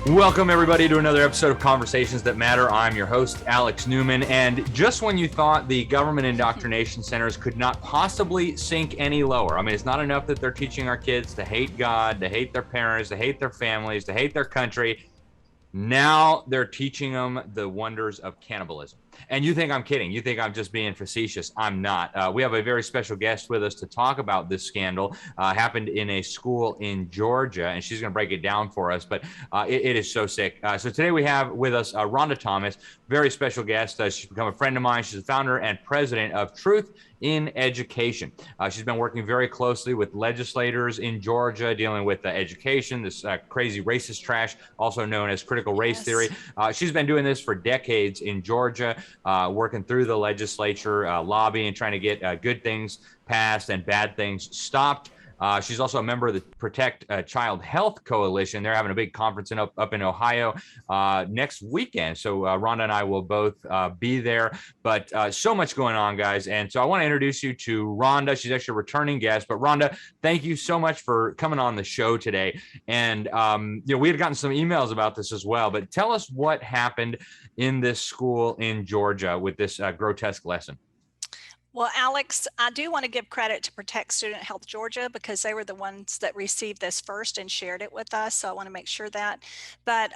Welcome, everybody, to another episode of Conversations That Matter. I'm your host, Alex Newman. And just when you thought the government indoctrination centers could not possibly sink any lower, I mean, it's not enough that they're teaching our kids to hate God, to hate their parents, to hate their families, to hate their country. Now they're teaching them the wonders of cannibalism. And you think I'm kidding. You think I'm just being facetious. I'm not. We have a very special guest with us to talk about this scandal. Happened in a school in Georgia, and she's going to break it down for us. But it is so sick. So today we have with us Rhonda Thomas, very special guest. She's become a friend of mine. She's the founder and president of Truth in Education. She's been working very closely with legislators in Georgia, dealing with education, this crazy racist trash, also known as critical race theory. She's been doing this for decades in Georgia, working through the legislature, lobbying, trying to get good things passed and bad things stopped. She's also a member of the Protect Child Health Coalition. They're having a big conference up in Ohio next weekend. So Rhonda and I will both be there. But so much going on, guys. And so I want to introduce you to Rhonda. She's actually a returning guest. But Rhonda, thank you so much for coming on the show today. And we had gotten some emails about this as well. But tell us what happened in this school in Georgia with this grotesque lesson. Well, Alex, I do want to give credit to Protect Student Health Georgia because they were the ones that received this first and shared it with us. So I want to make sure that. But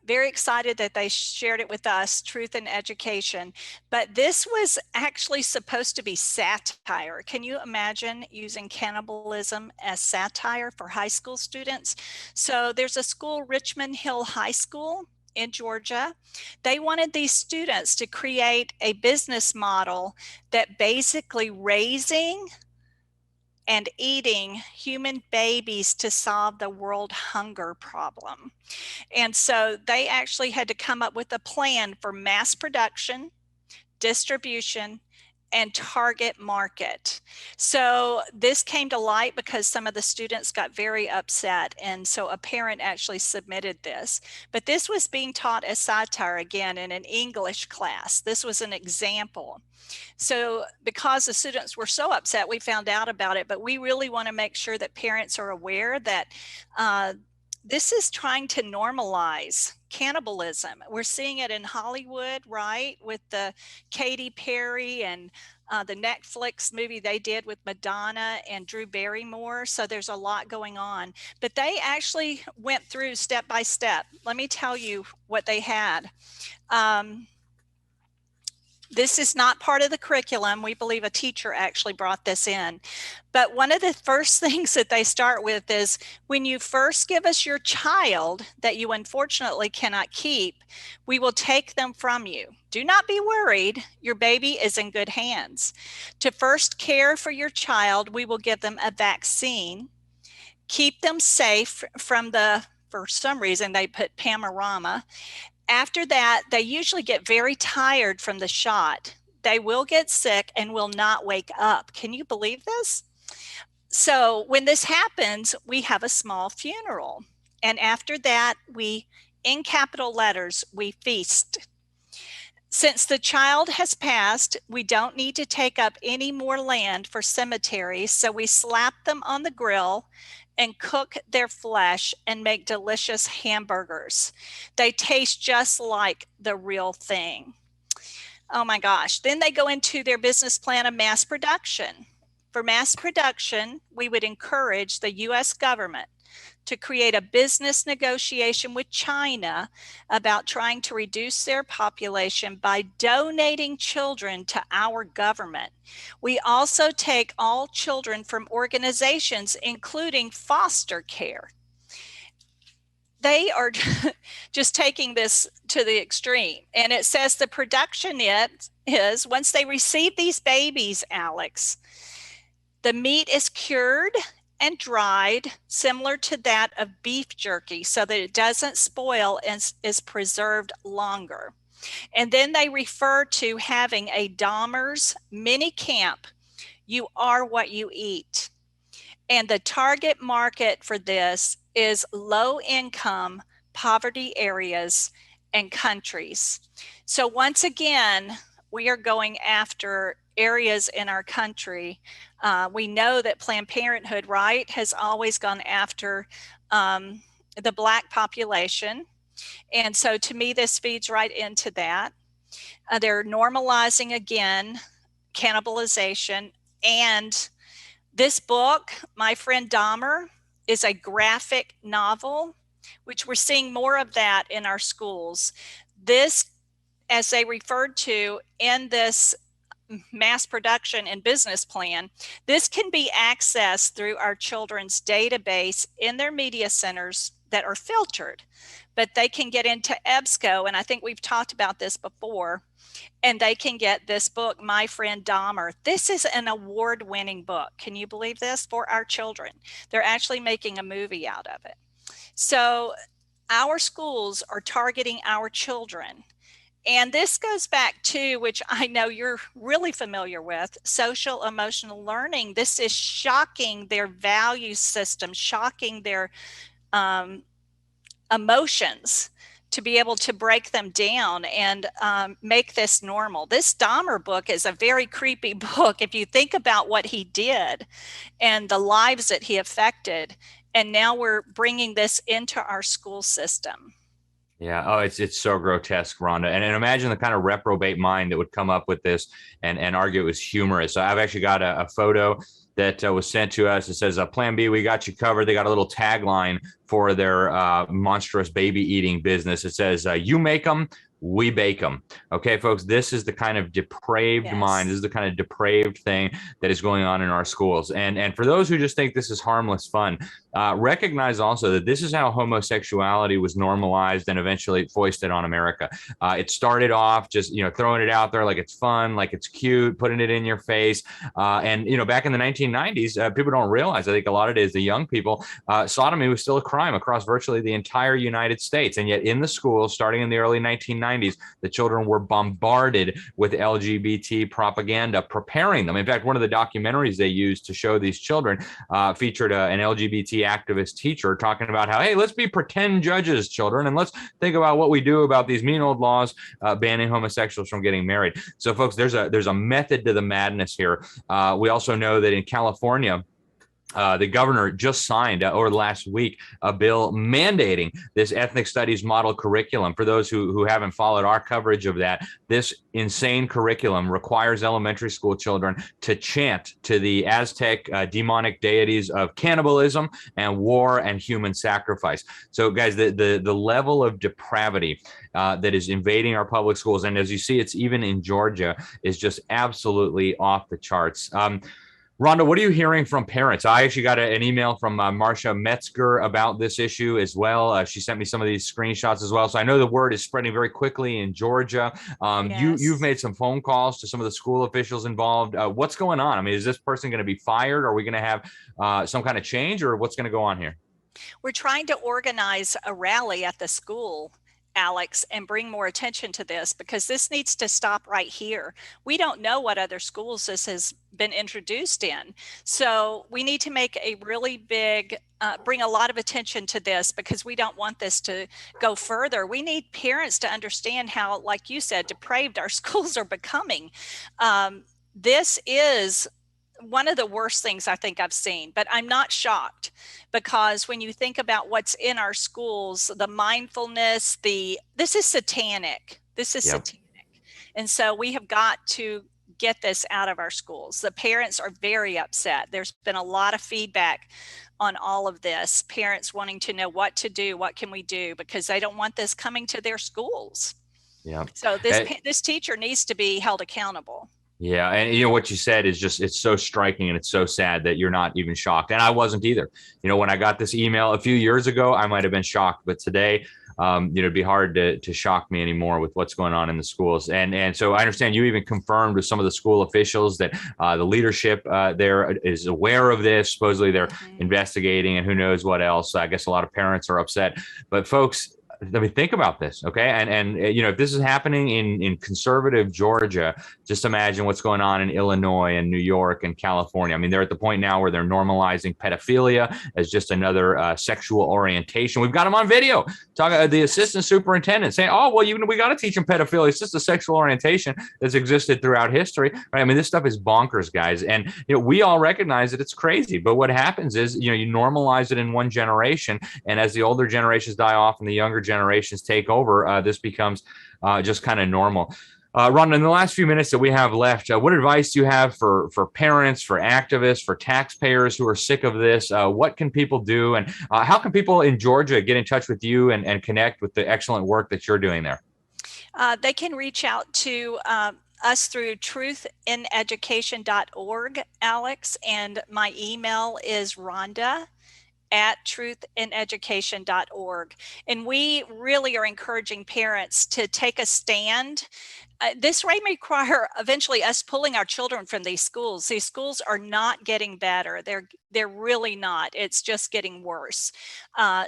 very excited that they shared it with us, Truth in Education. But this was actually supposed to be satire. Can you imagine using cannibalism as satire for high school students? So there's a school, Richmond Hill High School in Georgia. They wanted these students to create a business model that basically raising and eating human babies to solve the world hunger problem. And so they actually had to come up with a plan for mass production, distribution, and target market. So this came to light because some of the students got very upset, and so a parent actually submitted this. But this was being taught as satire again in an English class. This was an example. So because the students were so upset, we found out about it, but we really want to make sure that parents are aware that this is trying to normalize cannibalism. We're seeing it in Hollywood, right? With the Katy Perry and the Netflix movie they did with Madonna and Drew Barrymore. So there's a lot going on. But they actually went through step by step. Let me tell you what they had. This is not part of the curriculum. We believe a teacher actually brought this in. But one of the first things that they start with is when you first give us your child that you unfortunately cannot keep, we will take them from you. Do not be worried. Your baby is in good hands. To first care for your child, we will give them a vaccine, keep them safe from for some reason, they put Panorama. After that, they usually get very tired from the shot. They will get sick and will not wake up. Can you believe this? So when this happens, we have a small funeral. And after that, in capital letters, we feast. Since the child has passed, we don't need to take up any more land for cemeteries. So we slap them on the grill and cook their flesh and make delicious hamburgers. They taste just like the real thing. Oh my gosh. Then they go into their business plan of mass production. For mass production, we would encourage the US government to create a business negotiation with China about trying to reduce their population by donating children to our government. We also take all children from organizations, including foster care. They are just taking this to the extreme. And it says the production is once they receive these babies, Alex, the meat is cured and dried, similar to that of beef jerky, so that it doesn't spoil and is preserved longer. And then they refer to having a Dahmer's mini camp. You are what you eat. And the target market for this is low income, poverty areas and countries. So once again, we are going after areas in our country. We know that Planned Parenthood, right, has always gone after the Black population. And so to me, this feeds right into that. They're normalizing again cannibalization. And this book, My Friend Dahmer, is a graphic novel, which we're seeing more of that in our schools. This, as they referred to in this mass production and business plan, this can be accessed through our children's database in their media centers that are filtered, but they can get into EBSCO, and I think we've talked about this before, and they can get this book, My Friend Dahmer. This is an award-winning book. Can you believe this? For our children. They're actually making a movie out of it. So our schools are targeting our children. And this goes back to, which I know you're really familiar with, social emotional learning. This is shocking their value system, shocking their emotions, to be able to break them down and make this normal. This Dahmer book is a very creepy book if you think about what he did and the lives that he affected. And now we're bringing this into our school system. Yeah. Oh, it's so grotesque, Rhonda. And imagine the kind of reprobate mind that would come up with this and argue it was humorous. So I've actually got a photo that was sent to us. It says, Plan B, we got you covered. They got a little tagline for their monstrous baby eating business. It says, you make them, we bake them. Okay, folks, this is the kind of depraved mind. This is the kind of depraved thing that is going on in our schools. And for those who just think this is harmless fun, recognize also that this is how homosexuality was normalized and eventually foisted on America. It started off just, throwing it out there like it's fun, like it's cute, putting it in your face. And back in the 1990s, people don't realize, I think a lot of it is the young people, sodomy was still a crime across virtually the entire United States. And yet in the schools, starting in the early 1990s, the children were bombarded with LGBT propaganda, preparing them. In fact, one of the documentaries they used to show these children featured an LGBT activist teacher talking about how, hey, let's be pretend judges, children, and let's think about what we do about these mean old laws banning homosexuals from getting married. So, folks, there's a method to the madness here. We also know that in California, the governor just signed over the last week a bill mandating this ethnic studies model curriculum. For those who haven't followed our coverage of that, this insane curriculum requires elementary school children to chant to the Aztec demonic deities of cannibalism and war and human sacrifice. So, guys, the level of depravity that is invading our public schools, and as you see, it's even in Georgia, is just absolutely off the charts. Rhonda, what are you hearing from parents? I actually got an email from Marcia Metzger about this issue as well. She sent me some of these screenshots as well. So I know the word is spreading very quickly in Georgia. You've made some phone calls to some of the school officials involved. What's going on? I mean, is this person going to be fired? Are we going to have some kind of change, or what's going to go on here? We're trying to organize a rally at the school, Alex, and bring more attention to this, because this needs to stop right here. We don't know what other schools this has been introduced in. So we need to make a really big, bring a lot of attention to this, because we don't want this to go further. We need parents to understand how, like you said, depraved our schools are becoming. This is one of the worst things I think I've seen, but I'm not shocked, because when you think about what's in our schools, the mindfulness, this is satanic. This is satanic. And so we have got to get this out of our schools. The parents are very upset. There's been a lot of feedback on all of this. Parents wanting to know what to do, what can we do, because they don't want this coming to their schools. Yeah. So this teacher needs to be held accountable. Yeah. And what you said is just, it's so striking, and it's so sad that you're not even shocked. And I wasn't either. When I got this email a few years ago, I might've been shocked, but today, it'd be hard to shock me anymore with what's going on in the schools. And so I understand you even confirmed with some of the school officials that the leadership there is aware of this. Supposedly they're investigating, and who knows what else. I guess a lot of parents are upset. But folks, I mean, think about this, okay? And if this is happening in conservative Georgia, just imagine what's going on in Illinois and New York and California. I mean, they're at the point now where they're normalizing pedophilia as just another sexual orientation. We've got them on video. The assistant superintendent saying, "Oh, well, we got to teach them pedophilia. It's just a sexual orientation that's existed throughout history." Right? I mean, this stuff is bonkers, guys. And we all recognize that it's crazy. But what happens is, you normalize it in one generation, and as the older generations die off and the younger generations take over, this becomes just kind of normal. Rhonda, in the last few minutes that we have left, what advice do you have for parents, for activists, for taxpayers who are sick of this? What can people do, and how can people in Georgia get in touch with you and connect with the excellent work that you're doing there? They can reach out to us through truthineducation.org, Alex, and my email is rhonda@truthineducation.org. And we really are encouraging parents to take a stand. This may require eventually us pulling our children from these schools. These schools are not getting better. They're really not. It's just getting worse.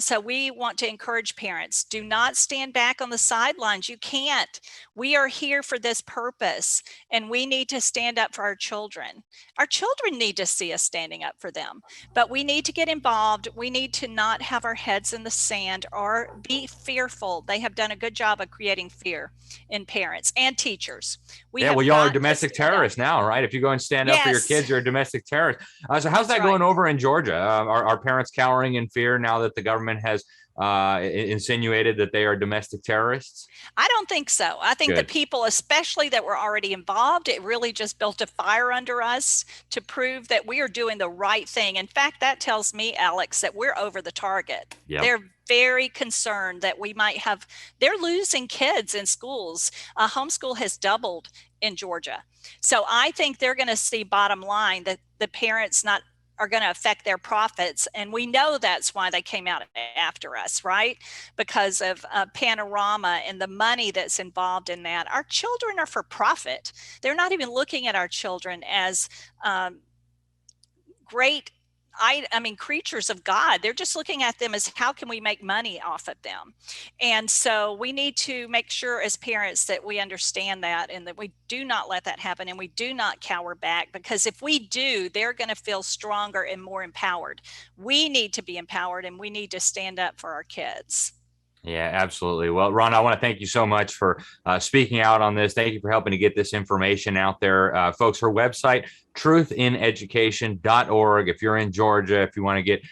So we want to encourage parents, do not stand back on the sidelines. You can't. We are here for this purpose, and we need to stand up for our children. Our children need to see us standing up for them, but we need to get involved. We need to not have our heads in the sand or be fearful. They have done a good job of creating fear in parents and teachers. Well, y'all are domestic terrorists now, right? If you go and stand up for your kids, you're a domestic terrorist. So how's that going over in Georgia? Are parents cowering in fear now that the government has insinuated that they are domestic terrorists? I don't think so. I think the people, especially that were already involved, it really just built a fire under us to prove that we are doing the right thing. In fact, that tells me, Alex, that we're over the target. Yep. They're very concerned that they're losing kids in schools. Homeschool has doubled in Georgia. So I think they're going to see, bottom line, that the parents are going to affect their profits. And we know that's why they came out after us, right? Because of Panorama and the money that's involved in that. Our children are for profit. They're not even looking at our children as great creatures of God. They're just looking at them as, how can we make money off of them? And so we need to make sure as parents that we understand that, and that we do not let that happen, and we do not cower back, because if we do, they're going to feel stronger and more empowered. We need to be empowered, and we need to stand up for our kids. Yeah, absolutely. Well, Ron, I want to thank you so much for speaking out on this. Thank you for helping to get this information out there. Folks, her website, truthineducation.org. If you're in Georgia, if you want to get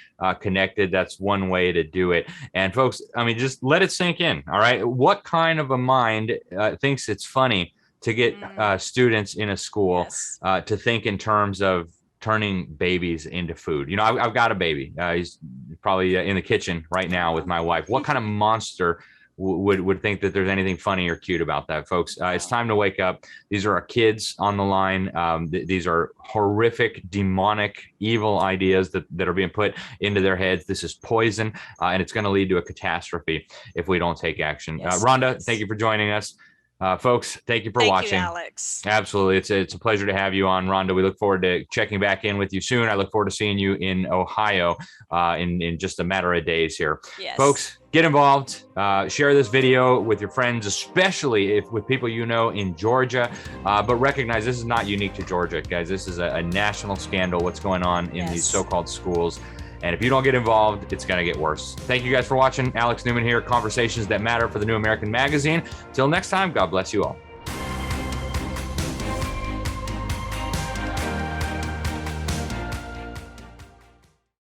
connected, that's one way to do it. And folks, just let it sink in. All right. What kind of a mind thinks it's funny to get students in a school to think in terms of turning babies into food? I've got a baby. He's probably in the kitchen right now with my wife. What kind of monster would think that there's anything funny or cute about that, folks? It's time to wake up. These are our kids on the line. These are horrific, demonic, evil ideas that are being put into their heads. This is poison, and it's going to lead to a catastrophe if we don't take action. Rhonda, thank you for joining us. Folks, thank you for watching. Thank you, Alex. Absolutely. It's a pleasure to have you on, Rhonda. We look forward to checking back in with you soon. I look forward to seeing you in Ohio in just a matter of days here. Yes. Folks, get involved. Share this video with your friends, especially with people in Georgia. But recognize this is not unique to Georgia, guys. This is a national scandal, what's going on in these so-called schools. And if you don't get involved, it's going to get worse. Thank you guys for watching. Alex Newman here, Conversations That Matter for the New American Magazine. Till next time, God bless you all.